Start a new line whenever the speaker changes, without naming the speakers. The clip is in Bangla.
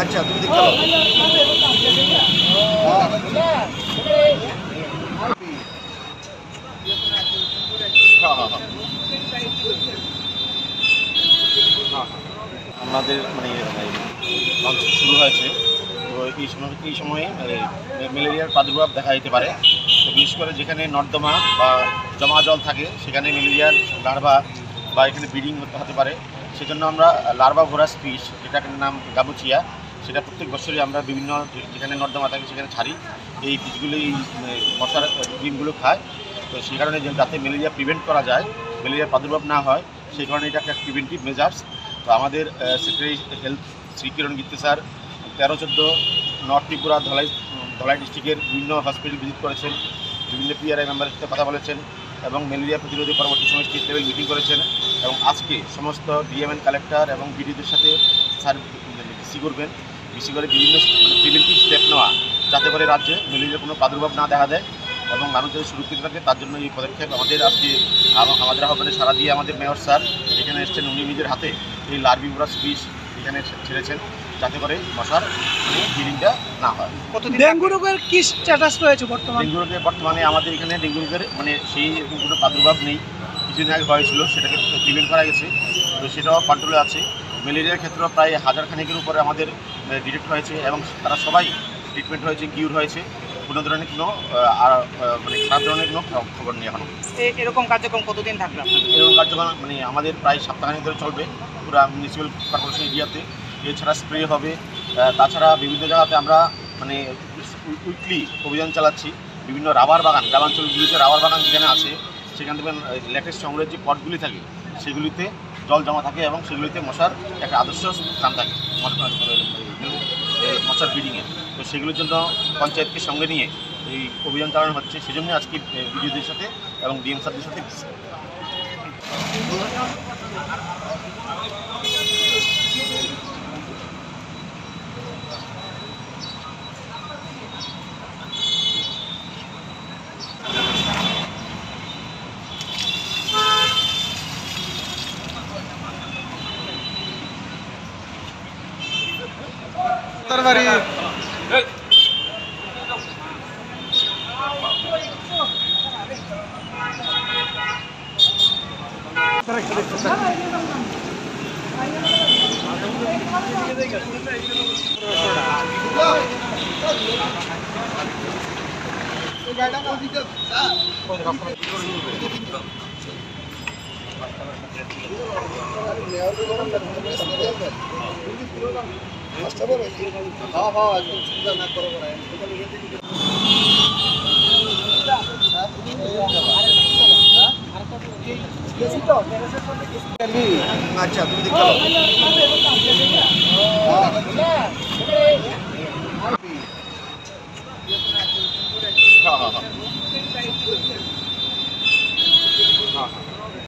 আচ্ছা তুমি দেখো আমাদের মানে শুরু হয়েছে। তো এই সময়ে ম্যালেরিয়ার প্রাদুর্ভাব দেখা যেতে পারে। তো বিশেষ করে যেখানে নর্দমা বা জমা জল থাকে সেখানে ম্যালেরিয়ার লার্ভা বা এখানে ব্রিডিং হতে পারে। সেজন্য আমরা লার্ভা ভোরাস ফিশ, যেটার নাম গাবুচিয়া, সেটা প্রত্যেক বছরই আমরা বিভিন্ন যেখানে নর্দমা থাকে সেখানে ছাড়ি। এই ফিশগুলো এই মশার ডিমগুলো খায়। তো সেই কারণে যাতে ম্যালেরিয়া প্রিভেন্ট করা যায়, ম্যালেরিয়ার প্রাদুর্ভাব না হয়, সেই কারণে এটা একটা প্রিভেন্টিভ মেজার্স। তো আমাদের সেক্রেটারি হেলথ শ্রী কিরণ গিত্তে স্যার 13-14 নর্থ ত্রিপুরা ধলাই ডিস্ট্রিক্টের বিভিন্ন হসপিটাল ভিজিট করেছেন, বিভিন্ন পিআরআই মেম্বারের সাথে কথা বলেছেন এবং ম্যালেরিয়া প্রতিরোধে পরবর্তী সময় স্টেট লেভেল মিটিং করেছেন। এবং আজকে সমস্ত ডিএমএন কালেক্টর এবং বিডিওদের সাথে স্যার বিসি করবেন, বিসি করে বিভিন্ন প্রিভেন্টিভ স্টেপ নেওয়া, যাতে করে রাজ্যে ম্যালেরিয়ার কোনো প্রাদুর্ভাব না দেখা দেয় এবং মানুষ যাতে সুরক্ষিত থাকে, তার জন্য এই পদক্ষেপ। আজকে আমাদের আহ্বানে সারা দিয়ে আমাদের মেয়র স্যার এখানে এসেছেন। উনি নিজের হাতে এই লার্ভিভোরাস ফিশ এখানে ছেড়েছেন, যাতে করে মশার ব্রিডিংটা না হয়।
ডেঙ্গু রোগের কি স্ট্যাটাস রয়েছে বর্তমানে?
ডেঙ্গু রোগের বর্তমানে আমাদের এখানে ডেঙ্গু রোগের সেই এরকম কোনো প্রাদুর্ভাব নেই। কিছুদিন আগে হয়েছিল, সেটাকে প্রিভেন্ট করা গেছে, তো সেটাও কন্ট্রোলে আছে। ম্যালেরিয়ার ক্ষেত্রে প্রায় 1000 খানেকের উপরে আমাদের ডিটেক্ট হয়েছে এবং তারা সবাই ট্রিটমেন্ট হয়েছে, কিউর হয়েছে। কোনো ধরনের কোনো খারাপ ধরনের কোনো খবর নেই এখন।
এরকম কার্যক্রম কতদিন থাকবে?
এরকম কার্যক্রম আমাদের প্রায় সপ্তাহখানেক ধরে চলবে পুরো মিউনিসিপ্যাল কর্পোরেশন এরিয়াতে। এছাড়া স্প্রে হবে। তাছাড়া বিভিন্ন জায়গাতে আমরা উইকলি অভিযান চালাচ্ছি। বিভিন্ন রাবার বাগান, গ্রামাঞ্চলগুলিতে রাবার বাগান যেখানে আছে, সেখান থেকে ল্যাটেস্ট সংগ্রহের যে পটগুলি থাকে সেগুলিতে জল জমা থাকে এবং সেগুলিতে মশার একটা আদর্শ স্থান থাকে মশার ব্রিডিংয়ে। তো সেগুলোর জন্য পঞ্চায়েতকে সঙ্গে নিয়ে এই অভিযান চালানো হচ্ছে। সেজন্য আজকে বিডিওদের সাথে এবং ডিএম স্যারদের সাথে আচ্ছা তুমি দেখো